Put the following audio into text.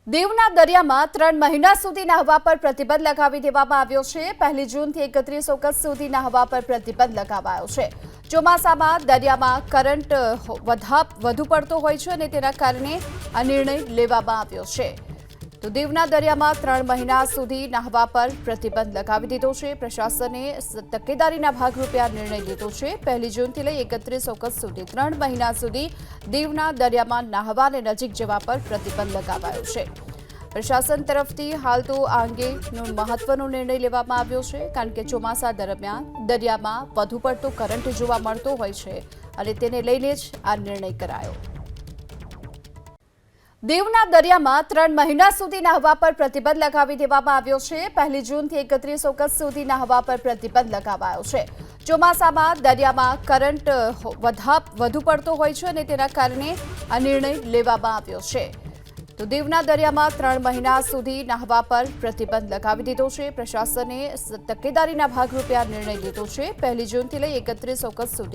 દીવના દરિયામાં 3 મહિના સુધી નહાવા પર પ્રતિબંધ લગાવી દેવામાં આવ્યો છે। 1 જૂનથી 31 ઓગસ્ટ સુધી નહાવા પર પ્રતિબંધ લગાવાયો છે। ચોમાસામાં દરિયામાં કરંટ વધુ પડતો હોય છે અને તેના કારણે આ નિર્ણય લેવામાં આવ્યો છે। તો દીવના દરિયામાં 3 મહિના સુધી નહાવા પર પ્રતિબંધ લગાવી દીધો છે। પ્રશાસને તકેદારીના ભાગરૂપે આ નિર્ણય લીધો છે। 1 જૂનથી લઈ 31 ઓગસ્ટ સુધી 3 મહિના સુધી દીવના દરિયામાં નહાવા અને નજીક જવા પર પ્રતિબંધ લગાવાયો છે। પ્રશાસન તરફથી હાલ તો આ અંગેનો મહત્વનો નિર્ણય લેવામાં આવ્યો છે, કારણ કે ચોમાસા દરમિયાન દરિયામાં વધુ પડતો કરંટ જોવા મળતો હોય છે અને તેને લઈને જ આ નિર્ણય કરાયો। દીવના દરિયામાં 3 મહિના સુધી નહાવા પર પ્રતિબંધ લગાવી દેવામાં આવ્યો છે। 1 જૂનથી 31 ઓગસ્ટ સુધી નહાવા પર પ્રતિબંધ લગાવાયો છે। ચોમાસામાં દરિયામાં કરંટ વધુ પડતો હોય છે અને તેના કારણે આ નિર્ણય લેવામાં આવ્યો છે। તો દીવના દરિયામાં 3 મહિના સુધી નહાવા પર પ્રતિબંધ લગાવી દીધો છે। પ્રશાસને તકેદારીના ભાગરૂપે આ નિર્ણય લીધો છે। 1 જૂનથી લઈ 31 ઓગસ્ટ સુધી